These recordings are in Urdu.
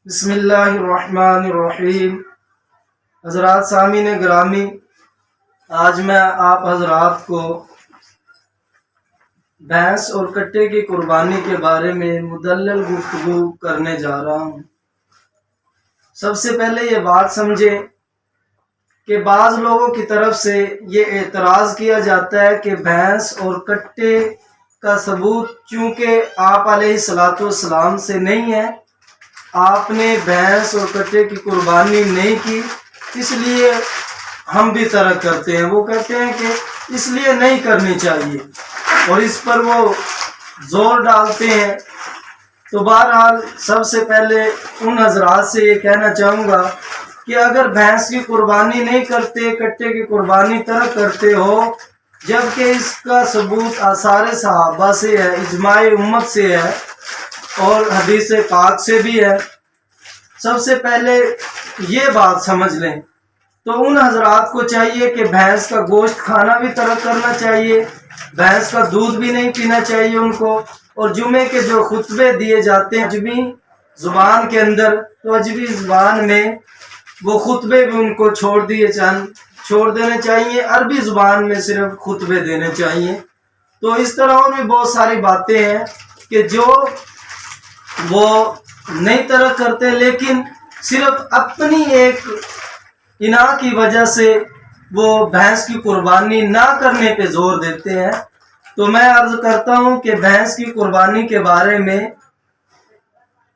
بسم اللہ الرحمن الرحیم۔ حضرات سامعین گرامی، آج میں آپ حضرات کو بھینس اور کٹے کی قربانی کے بارے میں مدلل گفتگو کرنے جا رہا ہوں۔ سب سے پہلے یہ بات سمجھیں کہ بعض لوگوں کی طرف سے یہ اعتراض کیا جاتا ہے کہ بھینس اور کٹے کا ثبوت چونکہ آپ علیہ الصلوۃ والسلام سے نہیں ہے، آپ نے بھینس اور کٹے کی قربانی نہیں کی، اس لیے ہم بھی ترک کرتے ہیں۔ وہ کہتے ہیں کہ اس لیے نہیں کرنی چاہیے اور اس پر وہ زور ڈالتے ہیں۔ تو بہرحال سب سے پہلے ان حضرات سے یہ کہنا چاہوں گا کہ اگر بھینس کی قربانی نہیں کرتے، کٹے کی قربانی ترک کرتے ہو، جبکہ اس کا ثبوت آثار صحابہ سے ہے، اجماع امت سے ہے اور حدیث پاک سے بھی ہے، سب سے پہلے یہ بات سمجھ لیں۔ تو ان حضرات کو چاہیے کہ بھینس کا گوشت کھانا بھی ترک کرنا چاہیے، بھینس کا دودھ بھی نہیں پینا چاہیے ان کو، اور جمعے کے جو خطبے دیے جاتے ہیں عجمی زبان کے اندر، تو عجمی زبان میں وہ خطبے بھی ان کو چھوڑ دینے چاہیے، عربی زبان میں صرف خطبے دینے چاہیے۔ تو اس طرح اور بھی بہت ساری باتیں ہیں کہ جو وہ نہیں ترک کرتے، لیکن صرف اپنی ایک اناء کی وجہ سے وہ بھینس کی قربانی نہ کرنے پہ زور دیتے ہیں۔ تو میں عرض کرتا ہوں کہ بھینس کی قربانی کے بارے میں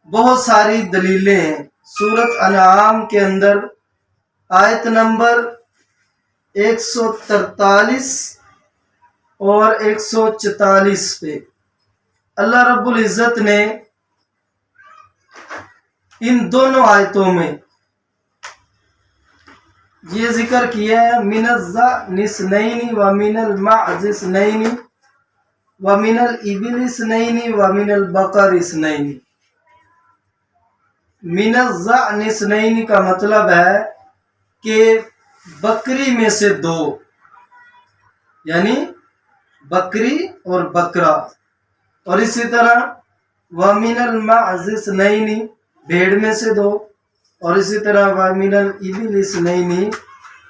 بہت ساری دلیلیں ہیں۔ سورۃ انعام کے اندر آیت نمبر 143 اور 144 پہ اللہ رب العزت نے ان دونوں آیتوں میں یہ ذکر کیا ہے، من الضأن اثنین ومن المعز اثنین ومن الابل اثنین ومن البقر اثنین۔ من الضأن اثنین کا مطلب ہے کہ بکری میں سے دو، یعنی بکری اور بکرا، اور اسی طرح ومن المعز اثنین بھیڑ میں سے دو، اور اسی طرح وَمِنَ الْإِبِلِ اثْنَيْنِ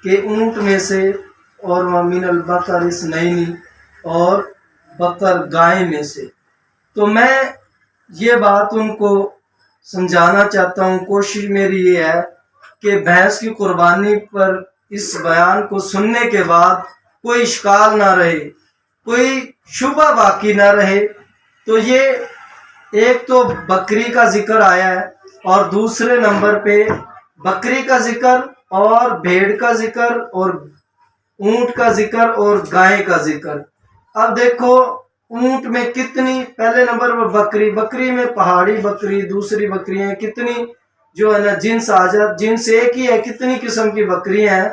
کہ اونٹ میں سے، اور وَمِنَ الْبَقَرِ اثْنَيْنِ اور بکر گائے میں سے۔ تو میں یہ بات ان کو سمجھانا چاہتا ہوں، کوشش میری یہ ہے کہ بھینس کی قربانی پر اس بیان کو سننے کے بعد کوئی اشکال نہ رہے، کوئی شبہ باقی نہ رہے۔ تو یہ ایک تو بکری کا ذکر آیا ہے، اور دوسرے نمبر پہ بکری کا ذکر اور بھیڑ کا ذکر اور اونٹ کا ذکر اور گائے کا ذکر۔ اب دیکھو اونٹ میں کتنی، پہلے نمبر پر بکری میں پہاڑی بکری، دوسری بکریاں کتنی جو ہے نا جنس ایک ہی ہے، کتنی قسم کی بکریاں ہیں۔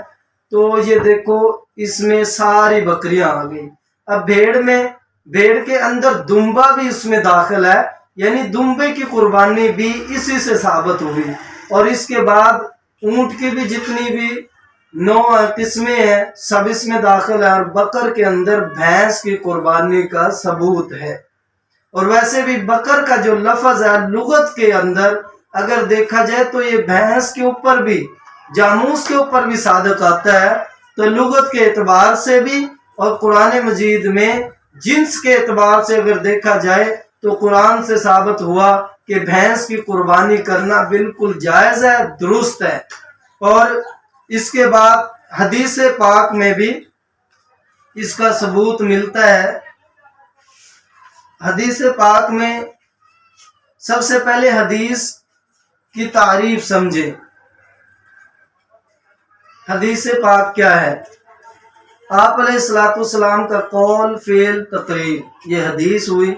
تو یہ دیکھو اس میں ساری بکریاں آ گئی۔ اب بھیڑ کے اندر دمبا بھی اس میں داخل ہے، یعنی دمبے کی قربانی بھی اسی سے ثابت ہوئی، اور اس کے بعد اونٹ کی بھی جتنی بھی 9 قسمیں ہیں سب اس میں داخل ہے، اور بکر کے اندر بھینس کی قربانی کا ثبوت ہے۔ اور ویسے بھی بکر کا جو لفظ ہے لغت کے اندر اگر دیکھا جائے تو یہ بھینس کے اوپر بھی، جاموس کے اوپر بھی صادق آتا ہے۔ تو لغت کے اعتبار سے بھی اور قرآن مجید میں جنس کے اعتبار سے اگر دیکھا جائے تو قرآن سے ثابت ہوا کہ بھینس کی قربانی کرنا بالکل جائز ہے، درست ہے۔ اور اس کے بعد حدیث پاک میں بھی اس کا ثبوت ملتا ہے۔ حدیث پاک میں سب سے پہلے حدیث کی تعریف سمجھیں۔ حدیث پاک کیا ہے؟ آپ علیہ الصلوۃ والسلام کا قول، فعل، تقریر، یہ حدیث ہوئی،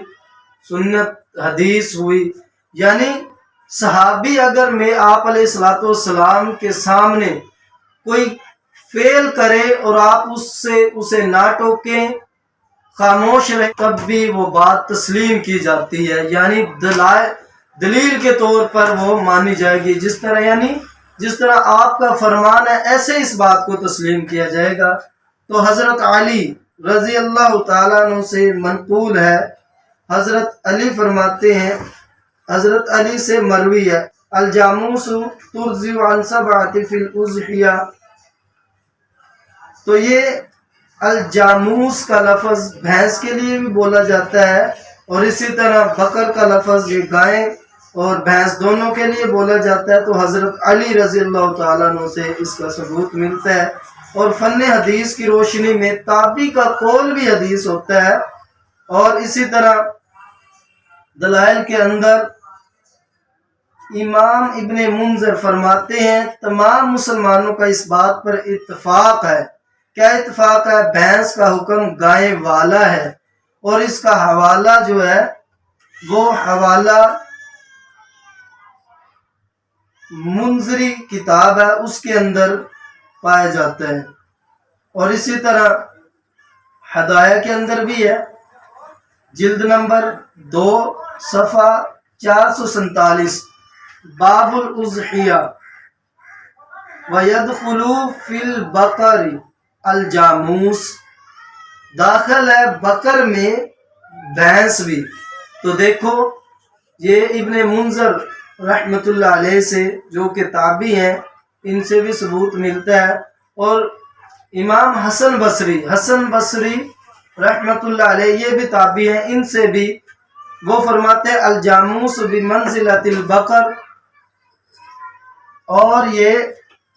سنت حدیث ہوئی۔ یعنی صحابی اگر میں آپ علیہ الصلوۃ والسلام کے سامنے کوئی فعل کرے اور آپ اسے نہ ٹوکیں، خاموش رہے، تب بھی وہ بات تسلیم کی جاتی ہے، یعنی دلیل کے طور پر وہ مانی جائے گی۔ جس طرح آپ کا فرمان ہے ایسے اس بات کو تسلیم کیا جائے گا۔ تو حضرت علی رضی اللہ تعالیٰ عنہ سے منقول ہے، حضرت علی فرماتے ہیں، حضرت علی سے مروی ہے، الجاموس ترضی عن سبعۃ فی الاضحیہ، تو یہ الجاموس کا لفظ بھینس کے لیے بھی بولا جاتا ہے، اور اسی طرح بکر کا لفظ یہ گائے اور بھینس دونوں کے لیے بولا جاتا ہے۔ تو حضرت علی رضی اللہ تعالیٰ عنہ سے اس کا ثبوت ملتا ہے، اور فن حدیث کی روشنی میں تابعی کا قول بھی حدیث ہوتا ہے۔ اور اسی طرح دلائل کے اندر امام ابن منذر فرماتے ہیں تمام مسلمانوں کا اس بات پر اتفاق ہے۔ کیا اتفاق ہے؟ بھینس کا حکم گائے والا ہے، اور اس کا حوالہ جو ہے وہ حوالہ منذری کتاب ہے، اس کے اندر پایا جاتا ہے۔ اور اسی طرح ہدایہ کے اندر بھی ہے، جلد نمبر 2 صفحہ 447، باب الاضحیہ وَيَدْخُلُ فِي الْبَقَرِ الجاموس، داخل ہے بکر میں بھینس بھی۔ تو دیکھو یہ ابن منذر رحمت اللہ علیہ سے جو کہ تابعی ہیں، ان سے بھی ثبوت ملتا ہے۔ اور امام حسن بصری رحمت اللہ علیہ یہ بھی تابعی ہیں، ان سے بھی وہ فرماتے ہیں الجاموس بمنزلۃ البقر، اور یہ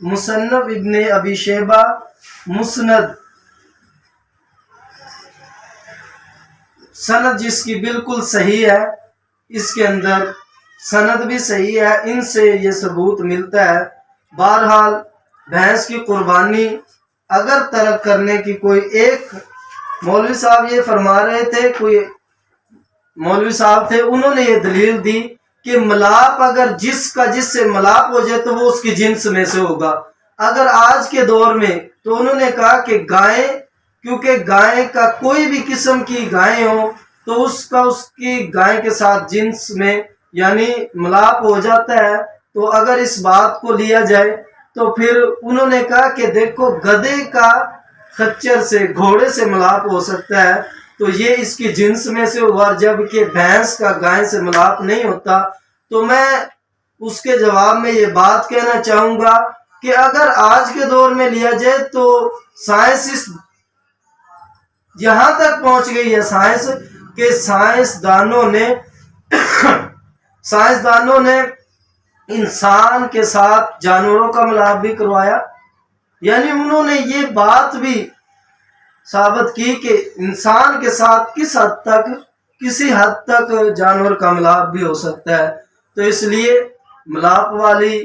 مصنف ابن ابی شیبہ مسند سند جس کی بالکل صحیح ہے، اس کے اندر سند بھی صحیح ہے، ان سے یہ ثبوت ملتا ہے۔ بہرحال بھینس کی قربانی اگر ترک کرنے کی کوئی ایک مولوی صاحب یہ فرما رہے تھے، کوئی مولوی صاحب تھے، انہوں نے یہ دلیل دی کہ ملاپ اگر جس سے ملاپ ہو جائے تو وہ اس کی جنس میں سے ہوگا۔ اگر آج کے دور میں تو انہوں نے کہا کہ گائیں، کیونکہ گائیں کا کوئی بھی قسم کی گائیں ہو تو اس کی گائیں کے ساتھ جنس میں یعنی ملاپ ہو جاتا ہے۔ تو اگر اس بات کو لیا جائے تو پھر انہوں نے کہا کہ دیکھو گدھے کا خچر سے گھوڑے سے ملاپ ہو سکتا ہے، تو یہ اس کی جنس میں سے ہوا، جبکہ بھینس کا گائے سے ملاپ نہیں ہوتا۔ تو میں اس کے جواب میں یہ بات کہنا چاہوں گا کہ اگر آج کے دور میں لیا جائے تو سائنس یہاں تک پہنچ گئی ہے کہ سائنسدانوں نے انسان کے ساتھ جانوروں کا ملاپ بھی کروایا، یعنی انہوں نے یہ بات بھی ثابت کی کہ انسان کے ساتھ کسی حد تک جانور کا ملاپ بھی ہو سکتا ہے۔ تو اس لیے ملاپ والی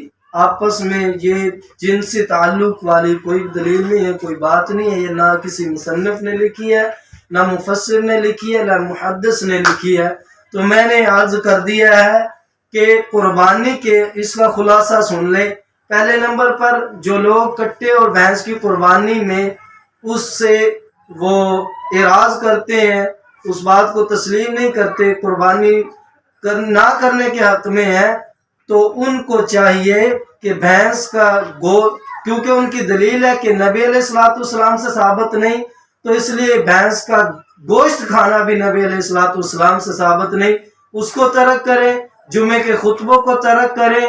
آپس میں یہ جنسی تعلق والی کوئی دلیل نہیں ہے، کوئی بات نہیں ہے، یہ نہ کسی مصنف نے لکھی ہے، نہ مفسر نے لکھی ہے، نہ محدث نے لکھی ہے۔ تو میں نے عرض کر دیا ہے کہ قربانی کے اس کا خلاصہ سن لیں۔ پہلے نمبر پر جو لوگ کٹے اور بھینس کی قربانی میں اس سے وہ اعراض کرتے ہیں، اس بات کو تسلیم نہیں کرتے، قربانی نہ کرنے کے حق میں ہے، تو ان کو چاہیے کہ بھینس کا کیونکہ ان کی دلیل ہے کہ نبی علیہ الصلوۃ والسلام سے ثابت نہیں، تو اس لیے بھینس کا گوشت کھانا بھی نبی علیہ الصلوۃ والسلام سے ثابت نہیں، اس کو ترک کریں، جمعے کے خطبوں کو ترک کریں،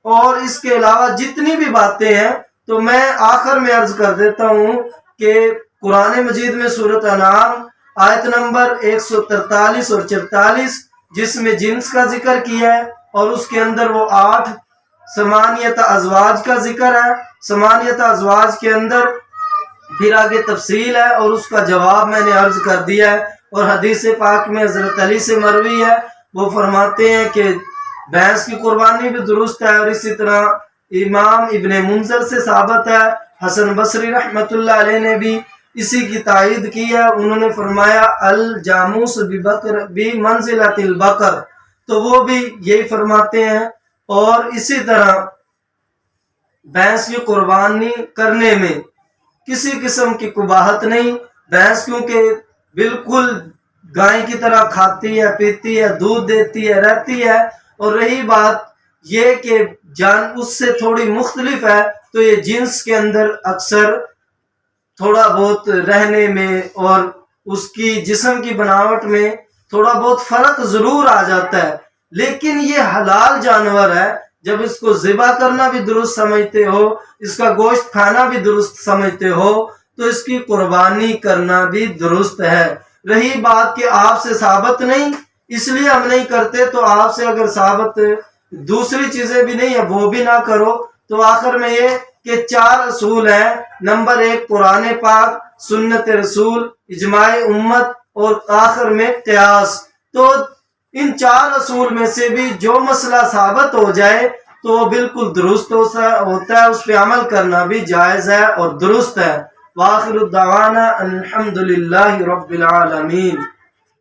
اور اس کے علاوہ جتنی بھی باتیں ہیں۔ تو میں آخر میں عرض کر دیتا ہوں کہ قرآن مجید میں سورۃ انعام آیت نمبر 143 اور 44 جس میں جنس کا ذکر کیا ہے، اور اس کے اندر وہ 8 ثمانیۃ ازواج کا ذکر ہے۔ ثمانیۃ ازواج کے اندر پھر آگے تفصیل ہے، اور اس کا جواب میں نے عرض کر دیا ہے، اور حدیث پاک میں حضرت علی سے مروی ہے، وہ فرماتے ہیں کہ بھینس کی قربانی بھی درست ہے، اور اسی طرح امام ابن منذر سے ثابت ہے۔ حسن بصری رحمت اللہ علیہ نے بھی اسی کی تائید کی ہے، انہوں نے فرمایا الجاموس بمنزلۃ البقر، تو وہ بھی یہی فرماتے ہیں۔ اور اسی طرح بھینس کی قربانی کرنے میں کسی قسم کی قباحت نہیں، بھینس کیونکہ بالکل گائے کی طرح کھاتی ہے، پیتی ہے، دودھ دیتی ہے، رہتی ہے، اور رہی بات یہ کہ جان اس سے تھوڑی مختلف ہے، تو یہ جنس کے اندر اکثر تھوڑا بہت رہنے میں اور اس کی جسم کی بناوٹ میں تھوڑا بہت فرق ضرور آ جاتا ہے، لیکن یہ حلال جانور ہے، جب اس کو ذبح کرنا بھی درست سمجھتے ہو، اس کا گوشت کھانا بھی درست سمجھتے ہو، تو اس کی قربانی کرنا بھی درست ہے۔ رہی بات کہ آپ سے ثابت نہیں اس لیے ہم نہیں کرتے، تو آپ سے اگر ثابت دوسری چیزیں بھی نہیں ہے وہ بھی نہ کرو۔ تو آخر میں یہ کہ 4 اصول ہیں۔ نمبر 1 قرآن پاک، سنت رسول، اجماع امت، اور آخر میں قیاس۔ تو ان 4 اصول میں سے بھی جو مسئلہ ثابت ہو جائے تو وہ بالکل درست ہوتا ہے، اس پہ عمل کرنا بھی جائز ہے اور درست ہے۔ وآخر الدعوانا الحمد للہ رب العالمین۔